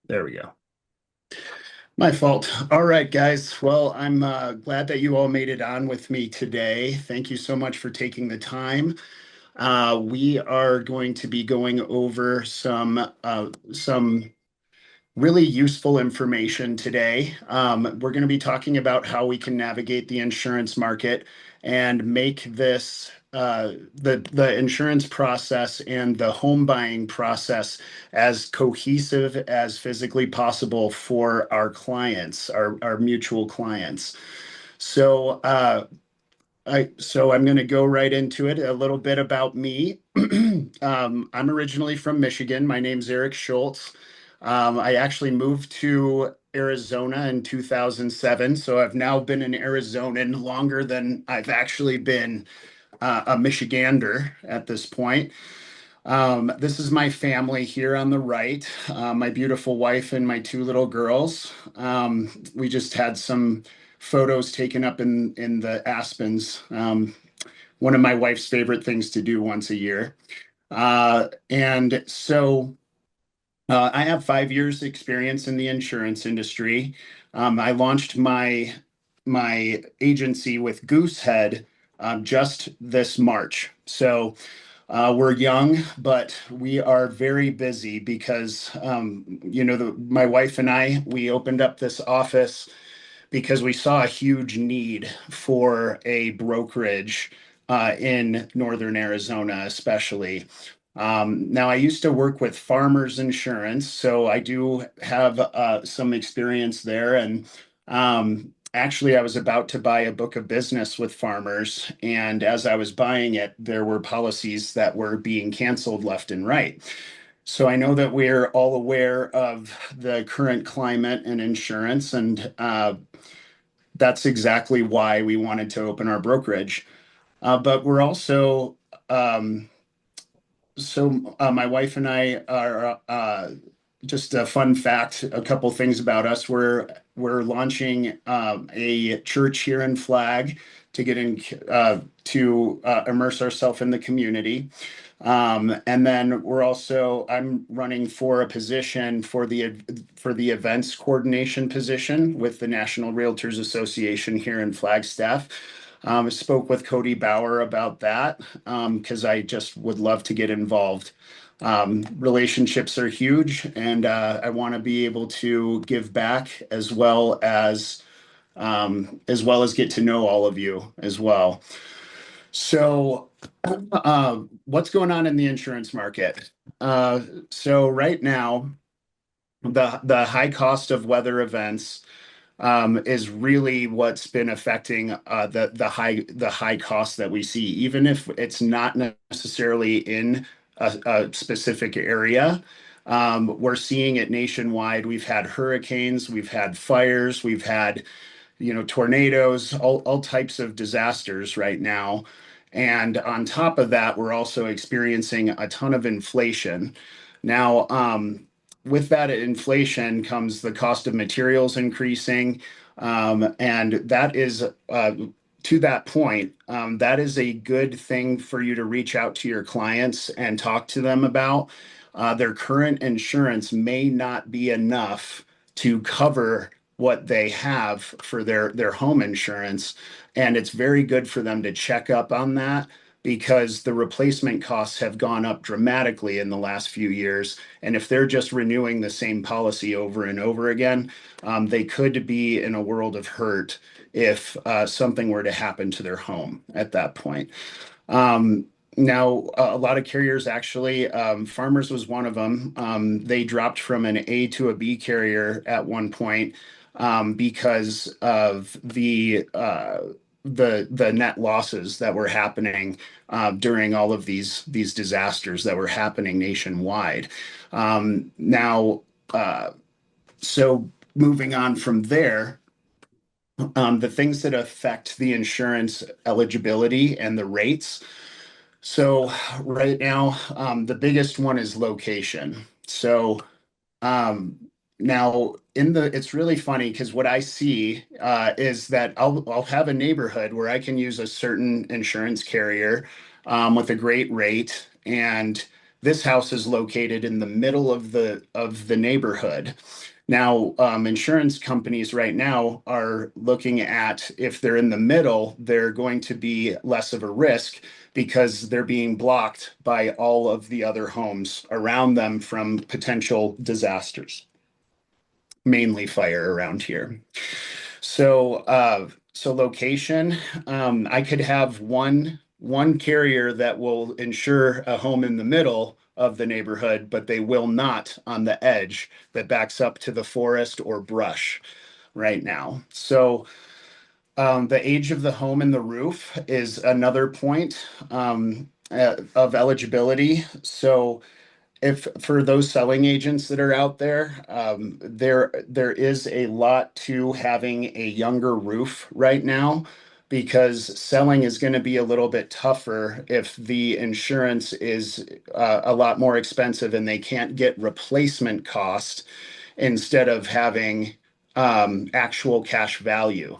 There we go. My fault. All right, guys. Well, I'm glad that you all made it on with me today. Thank you so much for taking the time. We are going to be going over some really useful information today. We're going to be talking about how we can navigate the insurance market and make this the insurance process and the home buying process as cohesive as physically possible for our clients, our mutual clients. So, I'm going to go right into it. A little bit about me. I'm originally from Michigan. My name's Eric Schultz. I actually moved to Arizona in 2007, so I've now been an Arizonan longer than I've actually been a Michigander at this point. This is my family here on the right, my beautiful wife and my two little girls. We just had some photos taken up in the Aspens, one of my wife's favorite things to do once a year. I have 5 years experience in the insurance industry. I launched my agency with Goosehead just this March. We're young, but we are very busy because, my wife and we opened up this office because we saw a huge need for a brokerage in northern Arizona, especially. Now, I used to work with Farmers Insurance, so I do have some experience there. And actually, I was about to buy a book of business with Farmers, and as I was buying it, there were policies that were being canceled left and right. So I know that we're all aware of the current climate in insurance, and that's exactly why we wanted to open our brokerage. But we're also my wife and I are just a fun fact, a couple things about us. We're launching a church here in Flag to get in to immerse ourselves in the community. And then I'm running for a position for the events coordination position with the National Realtors Association here in Flagstaff. I spoke with Cody Bauer about that because I just would love to get involved. Relationships are huge, and I want to be able to give back as well as get to know all of you as well. So, what's going on in the insurance market? So right now, the high cost of weather events is really what's been affecting the high cost that we see, even if it's not necessarily in a specific area. We're seeing it nationwide. We've had hurricanes, we've had fires, we've had tornadoes, all types of disasters right now. And on top of that, we're also experiencing a ton of inflation. Now, with that inflation comes the cost of materials increasing. And that is, to that point, that is a good thing for you to reach out to your clients and talk to them about. Their current insurance may not be enough to cover what they have for their home insurance. And it's very good for them to check up on that because the replacement costs have gone up dramatically in the last few years. And if they're just renewing the same policy over and over again, they could be in a world of hurt if something were to happen to their home at that point. Now, a lot of carriers actually, Farmers was one of them. They dropped from an A to a B carrier at one point because of the net losses that were happening during all of these disasters that were happening nationwide. Now, so moving on from there, the things that affect the insurance eligibility and the rates. So right now, the biggest one is location. So um, now it's really funny because what I see is that I'll have a neighborhood where I can use a certain insurance carrier with a great rate, and This house is located in the middle of the neighborhood. Now, insurance companies right now are looking at if they're in the middle, they're going to be less of a risk because they're being blocked by all of the other homes around them from potential disasters, mainly fire around here. So location, I could have one carrier that will insure a home in the middle of the neighborhood, but they will not on the edge that backs up to the forest or brush right now. So the age of the home and the roof is another point of eligibility. So if for those selling agents that are out there, there is a lot to having a younger roof right now because selling is going to be a little bit tougher if the insurance is a lot more expensive and they can't get replacement cost instead of having actual cash value.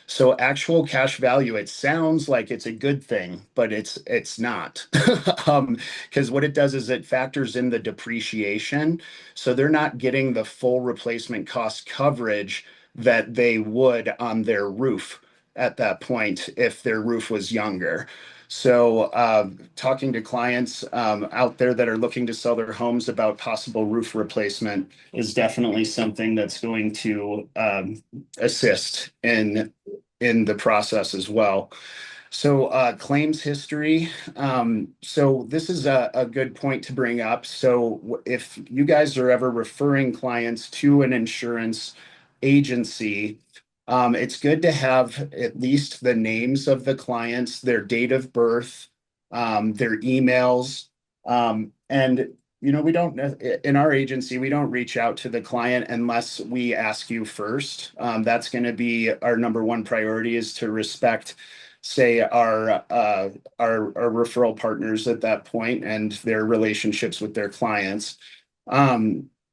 So actual cash value, it sounds like it's a good thing, but it's not. Because what it does is it factors in the depreciation. So they're not getting the full replacement cost coverage that they would on their roof at that point if their roof was younger. So talking to clients out there that are looking to sell their homes about possible roof replacement is definitely something that's going to assist in the process as well. So claims history. So this is a good point to bring up. So if you guys are ever referring clients to an insurance agency, it's good to have at least the names of the clients, their date of birth, their emails, and we don't in our agency, we don't reach out to the client unless we ask you first. That's going to be our number one priority is to respect, say, our referral partners at that point and their relationships with their clients.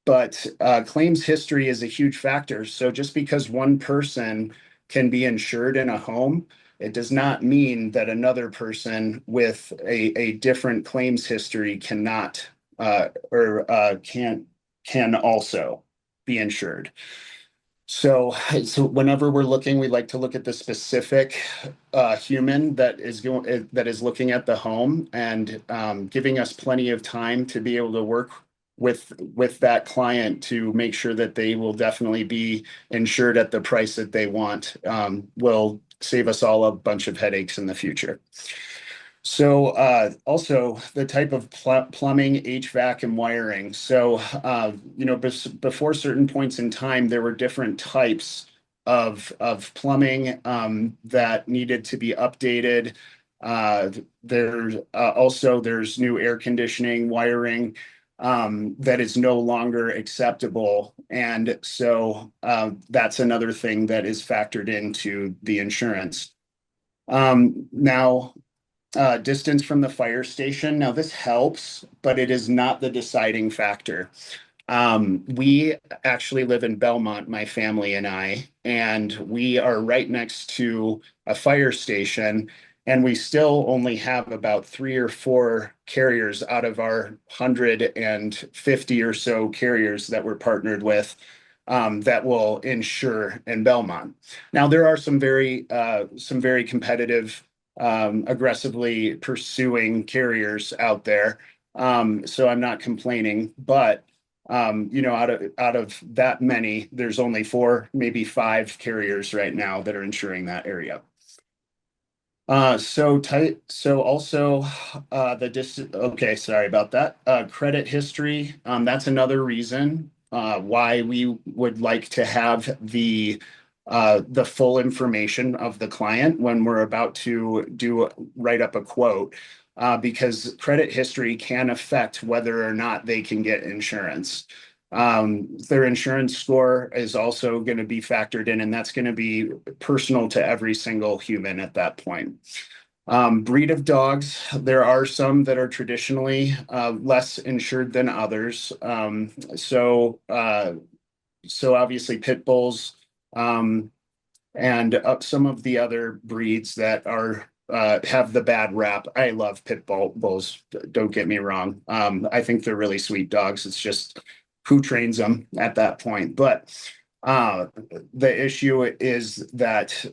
But claims history is a huge factor. So just because one person can be insured in a home, it does not mean that another person with a different claims history cannot or can also be insured. So whenever we're looking, we like to look at the specific human that is looking at the home and giving us plenty of time to be able to work with that client to make sure that they will definitely be insured at the price that they want will save us all a bunch of headaches in the future. So also the type of plumbing, HVAC, and wiring. So before certain points in time, there were different types of plumbing that needed to be updated. There's new air conditioning wiring that is no longer acceptable, and so that's another thing that is factored into the insurance. Now distance from the fire station. Now, this helps, but it is not the deciding factor. We actually live in Belmont, my family and I, and we are right next to a fire station, and we still only have about 3 or 4 carriers out of our 150 or so carriers that we're partnered with that will insure in Belmont. Now, there are some very competitive aggressively pursuing carriers out there. So I'm not complaining, but out of that many, there's only 4, maybe 5 carriers right now that are insuring that area. So also the distance. Okay, sorry about that. Credit history. That's another reason why we would like to have the full information of the client when we're about to write up a quote, because credit history can affect whether or not they can get insurance. Their insurance score is also going to be factored in, and that's going to be personal to every single human at that point. Breed of dogs, there are some that are traditionally less insured than others. So obviously pit bulls and some of the other breeds that are have the bad rap. I love bulls. Don't get me wrong. I think they're really sweet dogs. It's just who trains them at that point. But uh, the issue is that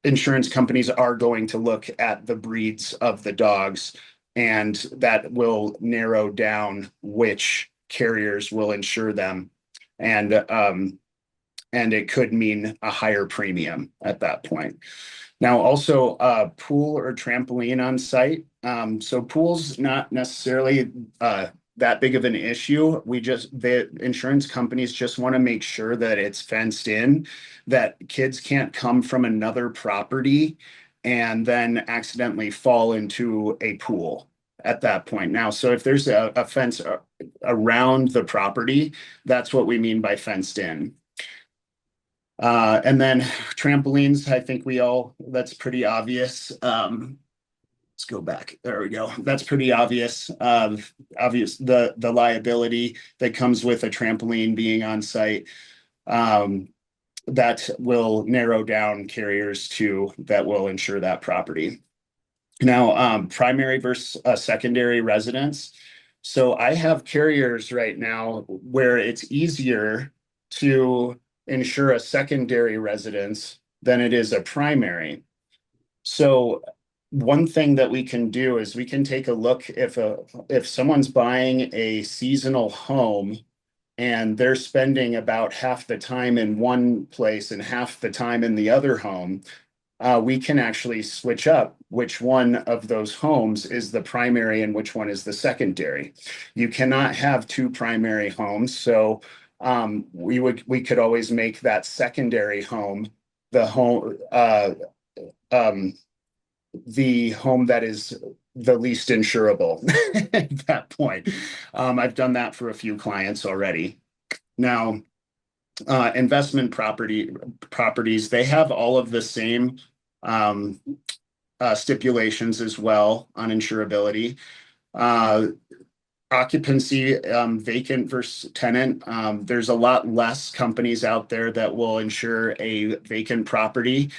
insurance companies are going to look at the breeds of the dogs, and that will narrow down which carriers will insure them. And it could mean a higher premium at that point. Now, also pool or trampoline on site. So pool's not necessarily that big of an issue. The insurance companies just want to make sure that it's fenced in, that kids can't come from another property and then accidentally fall into a pool at that point. Now, so if there's a fence around the property, that's what we mean by fenced in. And then trampolines, I think that's pretty obvious. Let's go back. There we go. That's pretty obvious. Obvious the liability that comes with a trampoline being on site. That will narrow down carriers that will insure that property. Now, primary versus secondary residence. So I have carriers right now where it's easier to insure a secondary residence than it is a primary. So one thing that we can do is we can take a look if someone's buying a seasonal home and they're spending about half the time in one place and half the time in the other home, we can actually switch up which one of those homes is the primary and which one is the secondary. You cannot have two primary homes, so we could always make that secondary home the home the home that is the least insurable at that point. I've done that for a few clients already. Now, investment properties, they have all of the same stipulations as well on insurability. Occupancy, vacant versus tenant. There's a lot less companies out there that will insure a vacant property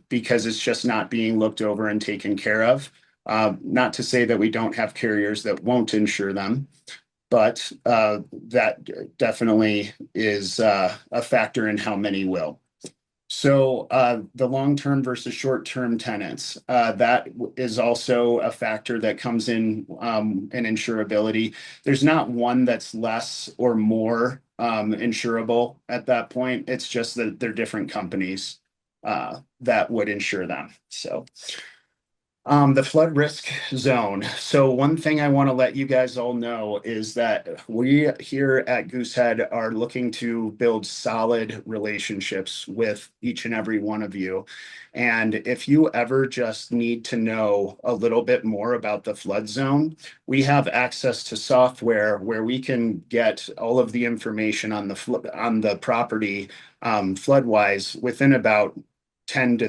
because it's just not being looked over and taken care of. Not to say that we don't have carriers that won't insure them, but that definitely is a factor in how many will. So the long-term versus short-term tenants, that is also a factor that comes in insurability. There's not one that's less or more insurable at that point. It's just that they're different companies that would insure them. So the flood risk zone. So one thing I want to let you guys all know is that we here at Goosehead are looking to build solid relationships with each and every one of you. And if you ever just need to know a little bit more about the flood zone, we have access to software where we can get all of the information on the property flood-wise within about 10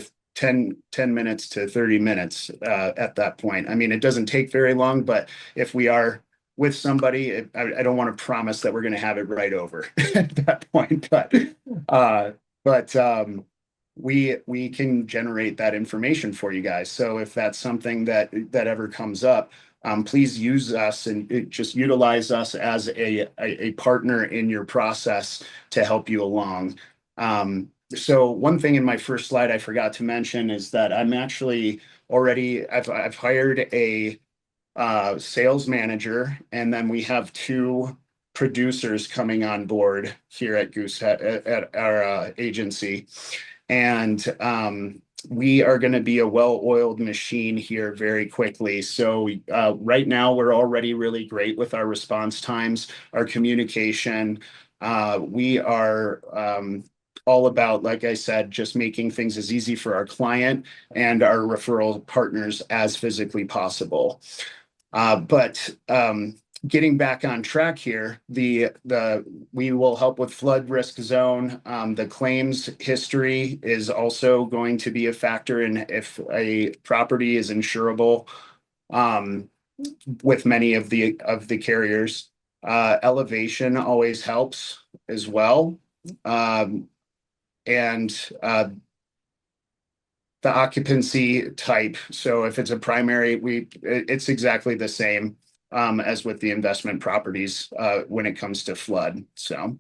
minutes to 30 minutes at that point. I mean, it doesn't take very long, but if we are with somebody, I don't want to promise that we're going to have it right over at that point, but we can generate that information for you guys. So if that's something that ever comes up, please use us and just utilize us as a partner in your process to help you along. So one thing in my first slide I forgot to mention is that I'm actually I've hired a sales manager, and then we have two producers coming on board here at Goosehead at our agency. And we are going to be a well-oiled machine here very quickly. So right now we're already really great with our response times, our communication. We are all about, like I said, just making things as easy for our client and our referral partners as physically possible. But getting back on track here, we will help with flood risk zone. The claims history is also going to be a factor in if a property is insurable with many of the carriers. Elevation always helps as well. And the occupancy type. So if it's a primary, it's exactly the same as with the investment properties when it comes to flood. So,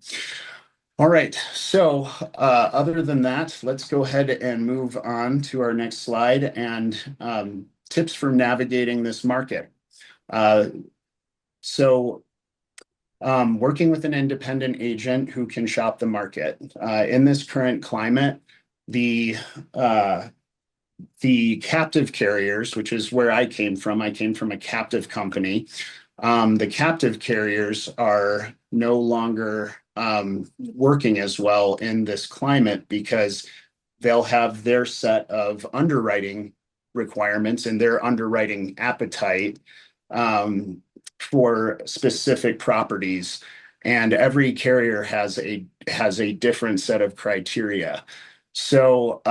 all right. So other than that, let's go ahead and move on to our next slide and tips for navigating this market. Uh, so working with an independent agent who can shop the market. In this current climate, the uh, the captive carriers, which is where I came from a captive company. The captive carriers are no longer working as well in this climate because they'll have their set of underwriting requirements and their underwriting appetite for specific properties. And every carrier has a different set of criteria. So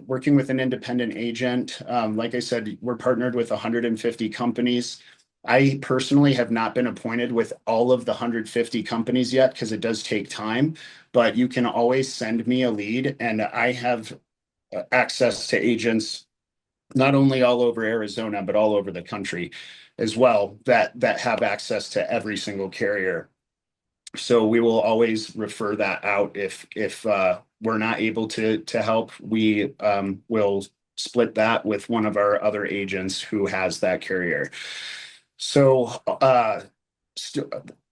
working with an independent agent, like I said, we're partnered with 150 companies. I personally have not been appointed with all of the 150 companies yet because it does take time, but you can always send me a lead and I have access to agents not only all over Arizona, but all over the country as well that have access to every single carrier. So we will always refer that out if we're not able to help. We will split that with one of our other agents who has that carrier. So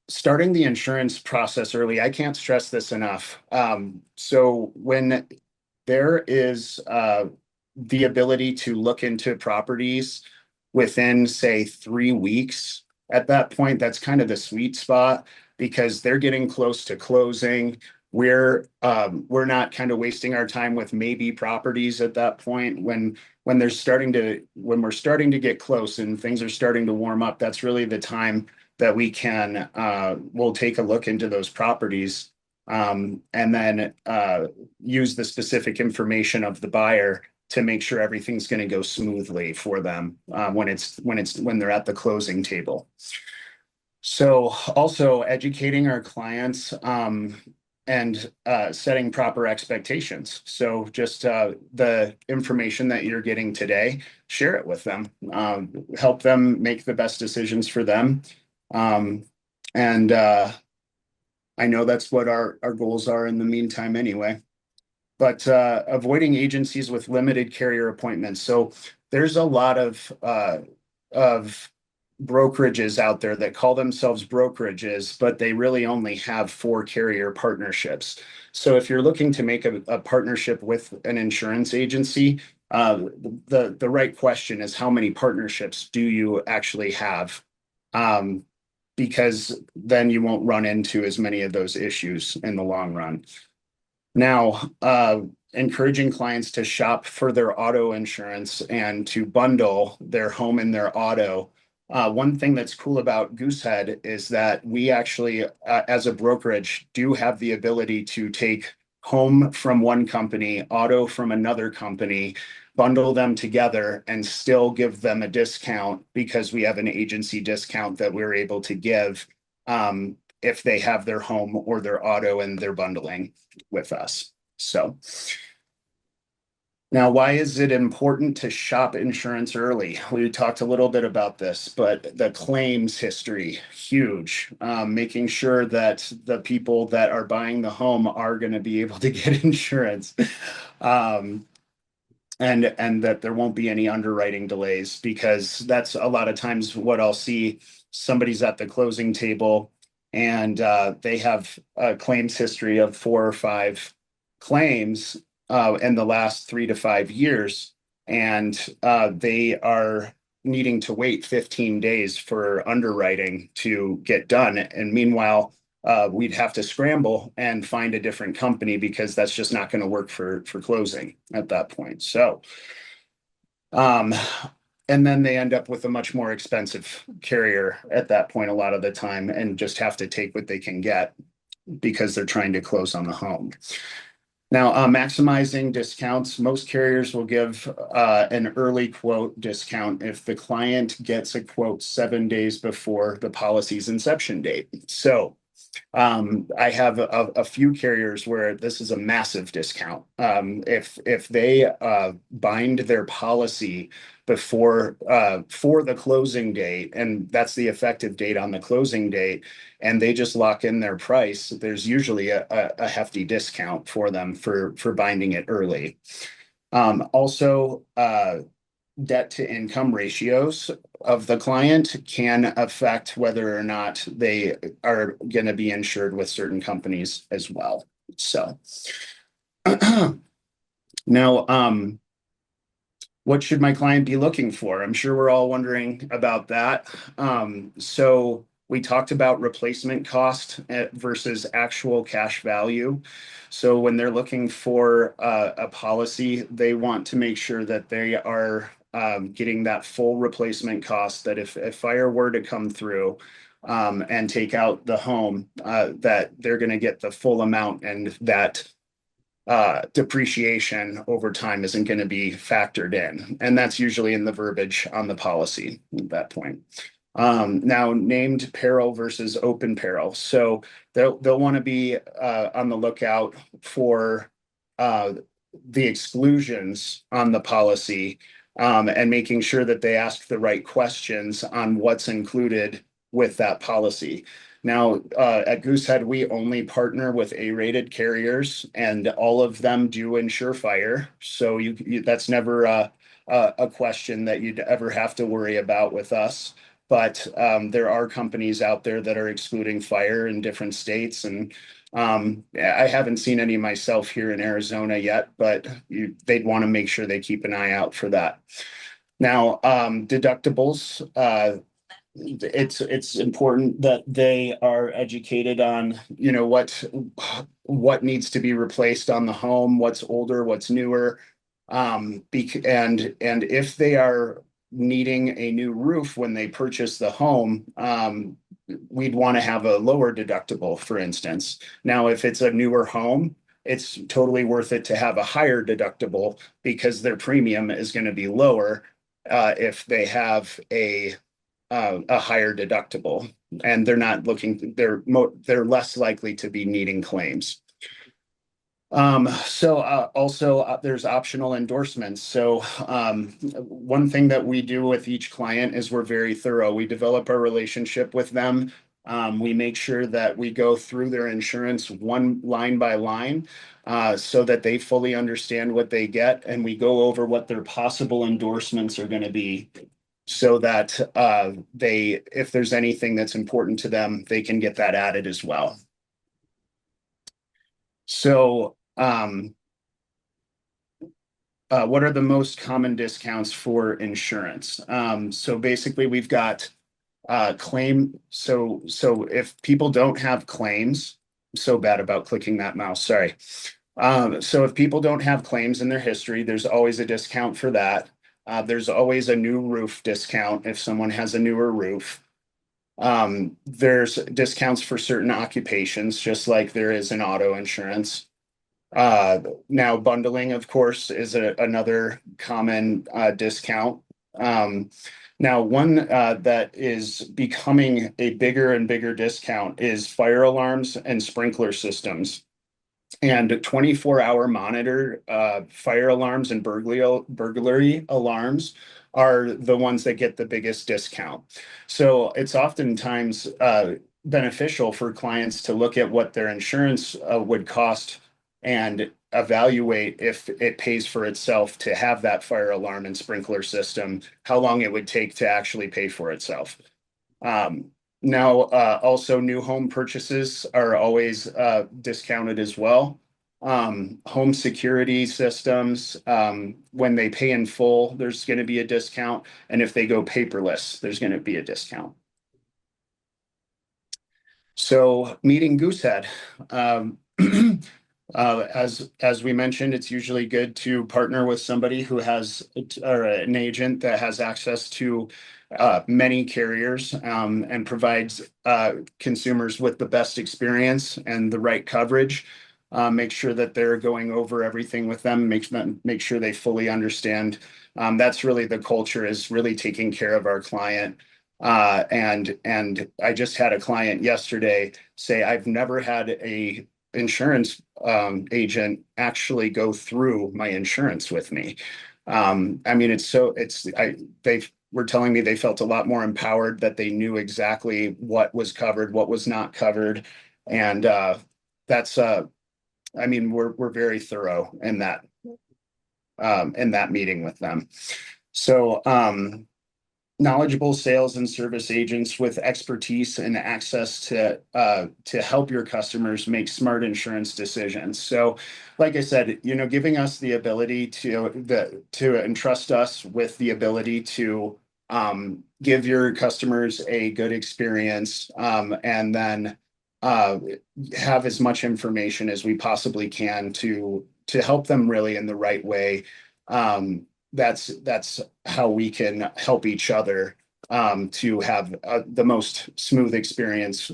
starting the insurance process early, I can't stress this enough. So when there is the ability to look into properties within, say, 3 weeks, at that point, that's kind of the sweet spot because they're getting close to closing. We're not kind of wasting our time with maybe properties at that point when we're starting to get close and things are starting to warm up. That's really the time that we'll take a look into those properties and then use the specific information of the buyer to make sure everything's going to go smoothly for them when they're at the closing table. So also educating our clients and setting proper expectations. So just the information that you're getting today, share it with them, help them make the best decisions for them. And I know that's what our goals are in the meantime anyway. But avoiding agencies with limited carrier appointments. So there's a lot of brokerages out there that call themselves brokerages, but they really only have 4 carrier partnerships. So if you're looking to make a partnership with an insurance agency, the right question is how many partnerships do you actually have? Because then you won't run into as many of those issues in the long run. Now, encouraging clients to shop for their auto insurance and to bundle their home and their auto. One thing that's cool about Goosehead is that we actually, as a brokerage, do have the ability to take home from one company, auto from another company, bundle them together, and still give them a discount because we have an agency discount that we're able to give if they have their home or their auto and they're bundling with us. So now, why is it important to shop insurance early? We talked a little bit about this, but the claims history, huge. Making sure that the people that are buying the home are going to be able to get insurance. And that there won't be any underwriting delays because that's a lot of times what I'll see. Somebody's at the closing table and they have a claims history of 4 or 5 claims in the last 3 to 5 years, and they are needing to wait 15 days for underwriting to get done. And meanwhile, we'd have to scramble and find a different company because that's just not going to work for closing at that point. So, and then they end up with a much more expensive carrier at that point a lot of the time and just have to take what they can get because they're trying to close on the home. Now, maximizing discounts, most carriers will give an early quote discount if the client gets a quote 7 days before the policy's inception date. So I have a few carriers where this is a massive discount. If they bind their policy before for the closing date, and that's the effective date on the closing date, and they just lock in their price, there's usually a hefty discount for them for binding it early. Also, debt to income ratios of the client can affect whether or not they are going to be insured with certain companies as well. So now, what should my client be looking for? I'm sure we're all wondering about that. So we talked about replacement cost versus actual cash value. So when they're looking for a policy, they want to make sure that they are getting that full replacement cost, that if fire were to come through and take out the home, that they're going to get the full amount, and that depreciation over time isn't going to be factored in. And that's usually in the verbiage on the policy at that point. Now, named peril versus open peril. So they'll want to be on the lookout for the exclusions on the policy, and making sure that they ask the right questions on what's included with that policy. Now, at Goosehead, we only partner with A-rated carriers, and all of them do insure fire. So that's never a question that you'd ever have to worry about with us. But there are companies out there that are excluding fire in different states, and I haven't seen any myself here in Arizona yet, but they'd want to make sure they keep an eye out for that. Now, deductibles. It's important that they are educated on, what needs to be replaced on the home, what's older, what's newer. And if they are needing a new roof when they purchase the home, we'd want to have a lower deductible, for instance. Now, if it's a newer home, it's totally worth it to have a higher deductible, because their premium is going to be lower if they have a higher deductible, and they're less likely to be needing claims. Also, there's optional endorsements. So one thing that we do with each client is we're very thorough. We develop our relationship with them. We make sure that we go through their insurance one line by line, so that they fully understand what they get, and we go over what their possible endorsements are going to be, so that if there's anything that's important to them, they can get that added as well. So what are the most common discounts for insurance? So basically we've got claim. So if people don't have claims, I'm so bad about clicking that mouse, sorry. So if people don't have claims in their history, there's always a discount for that. There's always a new roof discount if someone has a newer roof. There's discounts for certain occupations, just like there is in auto insurance. Now, bundling, of course, is another common discount. Now, one that is becoming a bigger and bigger discount is fire alarms and sprinkler systems. And 24-hour monitor fire alarms and burglary alarms are the ones that get the biggest discount. So it's oftentimes beneficial for clients to look at what their insurance would cost and evaluate if it pays for itself to have that fire alarm and sprinkler system, how long it would take to actually pay for itself. Now, also new home purchases are always discounted as well. Home security systems, when they pay in full, there's going to be a discount. And if they go paperless, there's going to be a discount. So meeting Goosehead. As we mentioned, it's usually good to partner with somebody who has, or an agent that has access to many carriers, and provides consumers with the best experience and the right coverage. Make sure that they're going over everything with them, make sure they fully understand. That's really the culture, is really taking care of our client. And I just had a client yesterday say, I've never had a insurance agent actually go through my insurance with me. I mean, they were telling me they felt a lot more empowered, that they knew exactly what was covered, what was not covered. And that's I mean, we're very thorough in that meeting with them. So knowledgeable sales and service agents with expertise and access to help your customers make smart insurance decisions. So, like I said, giving us the ability to entrust us with the ability to give your customers a good experience, and then uh, have as much information as we possibly can to help them really in the right way. That's how we can help each other to have the most smooth experience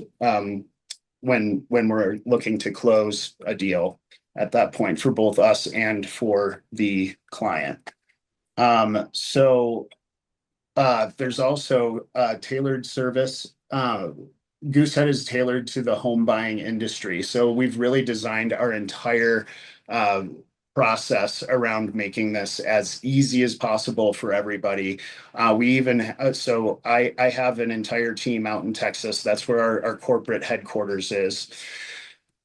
when we're looking to close a deal at that point for both us and for the client. So there's also tailored service. Goosehead is tailored to the home buying industry. So we've really designed our entire uh, process around making this as easy as possible for everybody. So I have an entire team out in Texas. That's where our corporate headquarters is.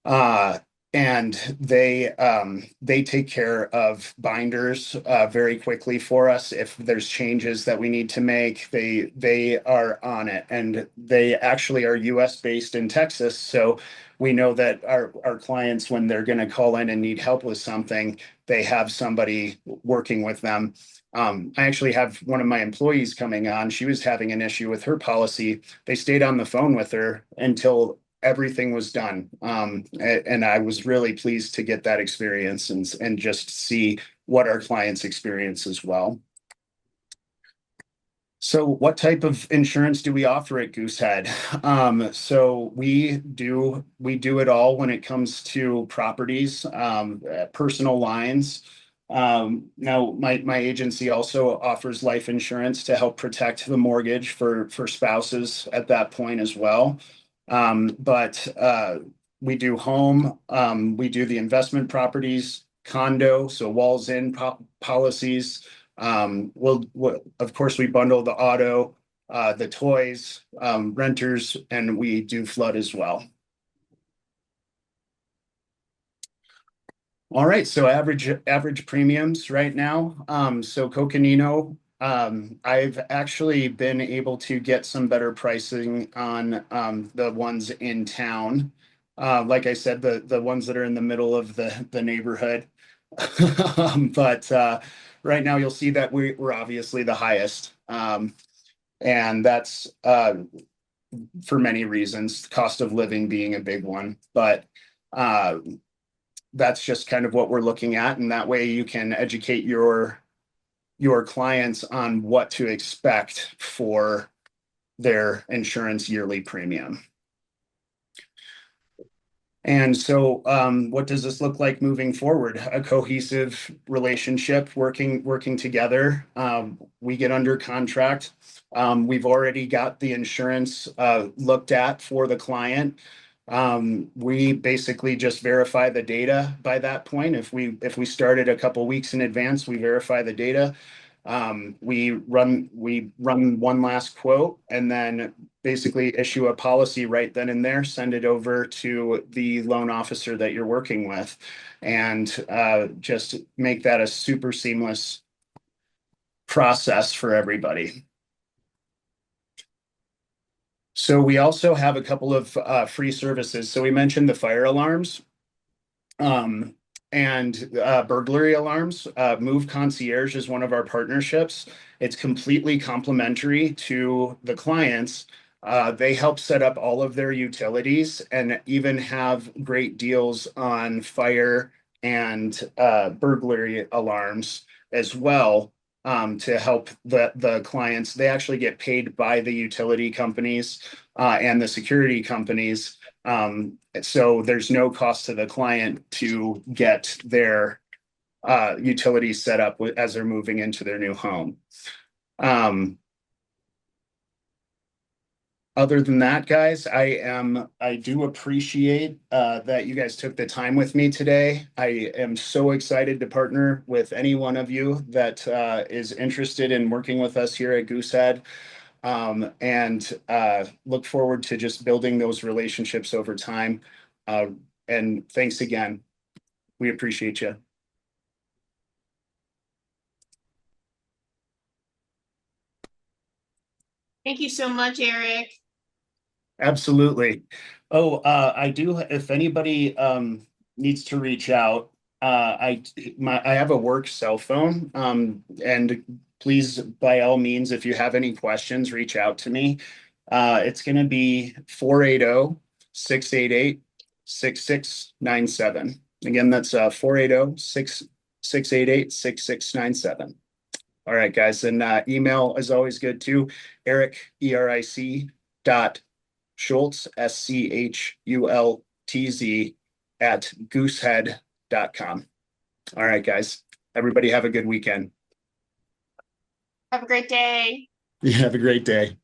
Uh, and they take care of binders very quickly for us. If there's changes that we need to make, they are on it, and they actually are US based in Texas. So we know that our clients, when they're going to call in and need help with something, they have somebody working with them. I actually have one of my employees coming on. She was having an issue with her policy. They stayed on the phone with her until everything was done. And I was really pleased to get that experience and just see what our clients experience as well. So what type of insurance do we offer at Goosehead? So we do it all when it comes to properties, personal lines. Now my agency also offers life insurance to help protect the mortgage for spouses at that point as well. But we do home, we do the investment properties, condo, so walls in policies. Of course, we bundle the auto, the toys, renters, and we do flood as well. All right, so average premiums right now. So Coconino, I've actually been able to get some better pricing on the ones in town. Like I said, the ones that are in the middle of the neighborhood. But right now you'll see that we're obviously the highest. And that's for many reasons, cost of living being a big one. But uh, that's just kind of what we're looking at, and that way you can educate your clients on what to expect for their insurance yearly premium. And so, what does this look like moving forward? A cohesive relationship, working together. We get under contract. We've already got the insurance looked at for the client. We basically just verify the data by that point. If we started a couple weeks in advance, we verify the data. We run one last quote, and then basically issue a policy right then and there, send it over to the loan officer that you're working with, and just make that a super seamless process for everybody. So we also have a couple of free services. So we mentioned the fire alarms. Um, and burglary alarms. Move Concierge is one of our partnerships. It's completely complimentary to the clients. They help set up all of their utilities and even have great deals on fire and burglary alarms as well, to help the clients. They actually get paid by the utility companies and the security companies, so there's no cost to the client to get their utilities set up as they're moving into their new home. Um, Other than that, guys, I do appreciate that you guys took the time with me today. I am so excited to partner with any one of you that is interested in working with us here at Goosehead. And look forward to just building those relationships over time. Uh, and thanks again. We appreciate you. Thank you so much, Eric. Absolutely. Oh, I do, if anybody needs to reach out, I have a work cell phone. And please, by all means, if you have any questions, reach out to me. It's gonna be 480-688-6697. Again, that's 480-688-6697. All right, guys, and email is always good too. Eric, ERIC dot Schultz, SCHULTZ at goosehead.com. All right, guys. Everybody have a good weekend. Have a great day. You have a great day.